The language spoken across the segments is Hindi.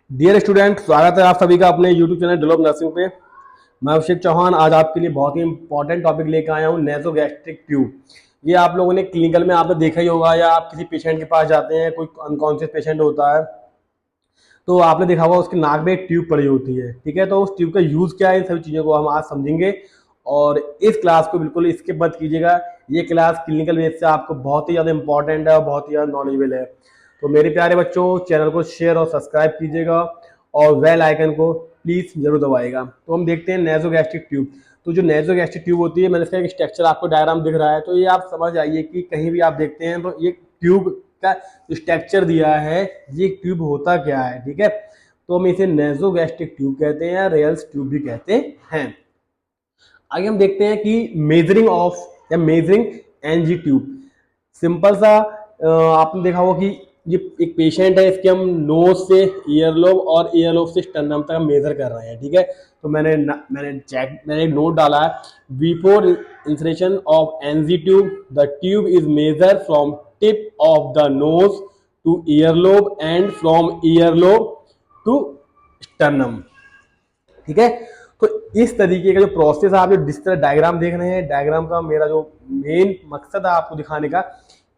डियर स्टूडेंट, स्वागत है आप सभी का अपने यूट्यूब चैनल डेवलप नर्सिंग पे। मैं अभिषेक चौहान आज आपके लिए बहुत ही इंपॉर्टेंट टॉपिक लेकर आया हूँ, नेसोगैस्ट्रिक ट्यूब। ये आप लोगों ने क्लिनिकल में आपने देखा ही होगा, या आप किसी पेशेंट के पास जाते हैं, कोई अनकॉन्शियस पेशेंट होता है तो आपने देखा होगा उसके नाक में एक ट्यूब पड़ी होती है। ठीक है, तो उस ट्यूब का यूज क्या है, इन सभी चीज़ों को हम आज समझेंगे। और इस क्लास को बिल्कुल स्किप मत कीजिएगा। ये क्लास क्लिनिकल बेस से आपको बहुत ही ज़्यादा इंपॉर्टेंट है और बहुत ही ज़्यादा नॉलेजेबल है। तो मेरे प्यारे बच्चों, चैनल को शेयर और सब्सक्राइब कीजिएगा और बेल आइकन को प्लीज जरूर दबाएगा। तो हम देखते हैं नेसोगैस्ट्रिक ट्यूब। तो जो नेसोगैस्ट्रिक ट्यूब होती है, मैंने इसका एक स्ट्रक्चर आपको डायग्राम दिख रहा है, तो ये आप समझ आइए कि कहीं भी आप देखते हैं तो ये ट्यूब का स्ट्रक्चर दिया है, ये ट्यूब होता क्या है। ठीक है, तो हम इसे नेसोगैस्ट्रिक ट्यूब कहते हैं या रेयल्स ट्यूब भी कहते हैं। आगे हम देखते हैं कि मेजरिंग ऑफ या मेजरिंग एनजी ट्यूब। सिंपल सा आपने देखा होगा कि ये एक पेशेंट है, इसके हम नोज से ईयरलोब और ईयरलोब से स्टर्नम तक हम मेजर कर रहे हैं। ठीक है, तो मैंने एक नोट डाला है, before insertion of NG tube the tube is measure from tip of the nose to earlobe and from earlobe to sternum. ठीक है, तो इस तरीके का जो प्रोसेस है, आप जो जिस तरह डायग्राम देख रहे हैं, डायग्राम का मेरा जो मेन मकसद है आपको दिखाने का,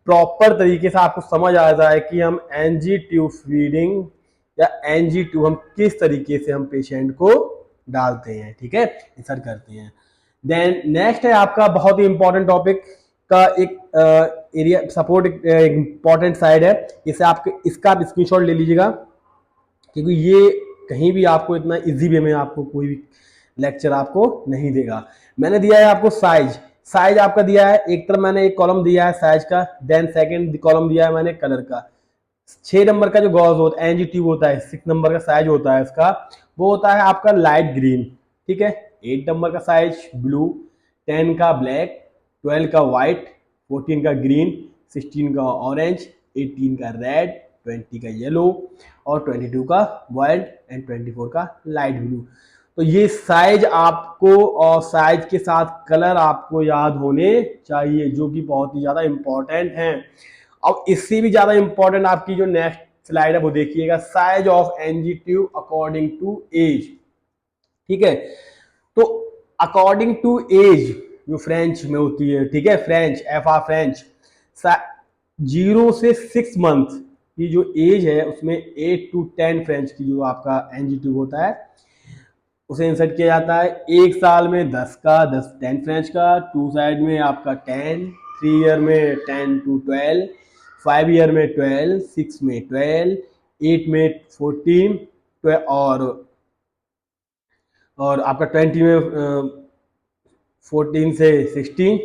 प्रॉपर तरीके से आपको समझ आ जाए कि हम एनजी ट्यूब फीडिंग या एनजी ट्यूब हम किस तरीके से हम पेशेंट को डालते हैं। ठीक है, इंसर्ट करते हैं। देन नेक्स्ट है आपका बहुत ही इंपॉर्टेंट टॉपिक का एक एरिया सपोर्ट, इंपॉर्टेंट साइड है। इसे आपके इसका आप स्क्रीनशॉट ले लीजिएगा, क्योंकि ये कहीं भी आपको इतना इजी वे में आपको कोई भी लेक्चर आपको नहीं देगा। मैंने दिया है आपको साइज आपका दिया है, एक तरफ मैंने एक कॉलम दिया है साइज का, देन सेकंड कॉलम दिया है मैंने कलर का। 6 नंबर का जो गॉज होता है, एनजी ट्यूब होता है, 6 नंबर का साइज होता है इसका, वो होता है आपका लाइट ग्रीन। ठीक है, 8 नंबर का साइज ब्लू, 10 का ब्लैक, 12 का व्हाइट, 14 का ग्रीन, 16 का ऑरेंज, 18 का रेड, 20 का येलो और 22 का वाइल्ड एंड 24 का लाइट ब्लू। तो ये साइज आपको और साइज के साथ कलर आपको याद होने चाहिए, जो कि बहुत ही ज्यादा इंपॉर्टेंट है। अब इससे भी ज्यादा इंपॉर्टेंट आपकी जो नेक्स्ट स्लाइड है वो देखिएगा, size of NG tube according to age. ठीक है, तो अकॉर्डिंग टू एज जो फ्रेंच में होती है, ठीक है, फ्रेंच फ्रेंच 0 से 6 मंथ की जो एज है, उसमें 8 to 10 फ्रेंच की जो आपका एनजी ट्यूब होता है उसे इंसर्ट किया जाता है। एक साल में 10 फ्रेंच का, 2 साइड में आपका 10, 3 ईयर में 10 to 12, 5 ईयर में 12, 6 में 12, 8 में 14 और आपका 20 में 14 से 16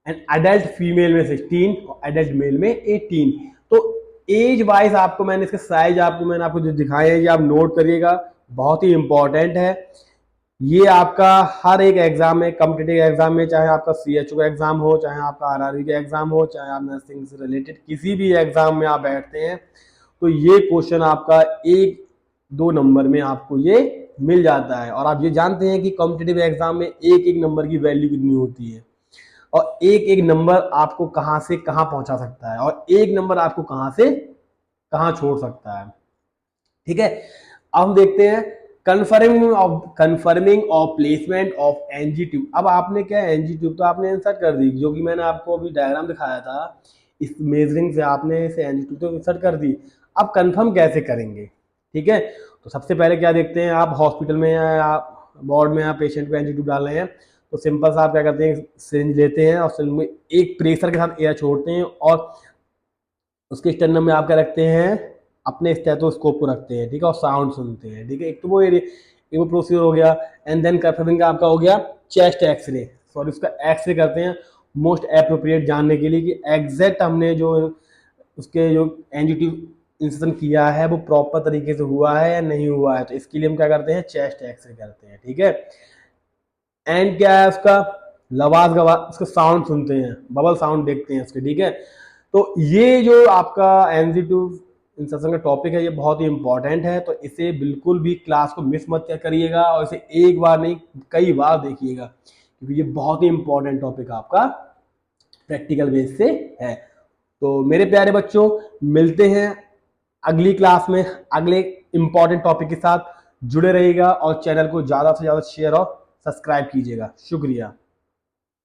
एंड अडल्ट फीमेल में 16 और अडल्ट मेल में 18। तो एज वाइज आपको मैंने इसके साइज मैंने आपको जो दिखाए हैं, ये आप नोट करिएगा, बहुत ही इंपॉर्टेंट है। ये आपका हर एक एग्जाम में, कॉम्पिटिटिव एग्जाम में, चाहे आपका सीएचओ का एग्जाम हो, चाहे आपका आरआरबी का एग्जाम हो, चाहे आप नर्सिंग से रिलेटेड किसी भी एग्जाम में आप बैठते हैं, तो ये क्वेश्चन आपका 1-2 नंबर में आपको ये मिल जाता है। और आप ये जानते हैं कि कॉम्पिटिटिव एग्जाम में एक एक नंबर की वैल्यू कितनी होती है, और एक एक नंबर आपको कहां से कहां पहुंचा सकता है, और एक नंबर आपको कहां से कहां छोड़ सकता है। ठीक है, अब हम देखते हैं confirming of placement of NG tube. अब आपने क्या, एनजी ट्यूब तो आपने इंसर्ट कर दी, जो कि मैंने आपको अभी डायग्राम दिखाया था, इस मेजरिंग से आपने इसे एनजी ट्यूब तो इंसर्ट कर दी। अब कंफर्म कैसे करेंगे? ठीक है, तो सबसे पहले क्या देखते हैं, आप हॉस्पिटल में या वार्ड में आप पेशेंट को एनजी ट्यूब डाल रहे हैं, तो सिंपल सा आप क्या करते हैं, सिरिंज लेते हैं और सिरिंज में एक प्रेशर के साथ एयर छोड़ते हैं और उसके स्टर्नम में आप क्या रखते हैं, अपने स्टेथोस्कोप को रखते हैं। ठीक है, और साउंड सुनते हैं। ठीक है, एक तो वो एक वो प्रोसीजर हो गया। एंड देन कंफर्मिंग का आपका हो गया चेस्ट एक्सरे, सॉरी उसका एक्सरे करते हैं मोस्ट एप्रोप्रिएट जानने के लिए कि एग्जैक्ट हमने जो उसके जो एनजीटी इंसर्शन किया है वो प्रॉपर तरीके से हुआ है या नहीं हुआ है। तो इसके लिए हम क्या करते हैं, चेस्ट एक्सरे करते हैं। ठीक है, एंड क्या है उसका लवाज गवा, उसका साउंड सुनते हैं, बबल साउंड देखते हैं उसके। ठीक है, तो ये जो आपका एनजी2 इंसर्शन का टॉपिक है, ये बहुत ही इंपॉर्टेंट है। तो इसे बिल्कुल भी क्लास को मिस मत करिएगा और इसे एक बार नहीं कई बार देखिएगा, क्योंकि ये बहुत ही इंपॉर्टेंट टॉपिक आपका प्रैक्टिकल बेस से है। तो मेरे प्यारे बच्चों, मिलते हैं अगली क्लास में, अगले इंपॉर्टेंट टॉपिक के साथ जुड़े रहिएगा और चैनल को ज़्यादा से ज़्यादा शेयर और सब्सक्राइब कीजिएगा। शुक्रिया।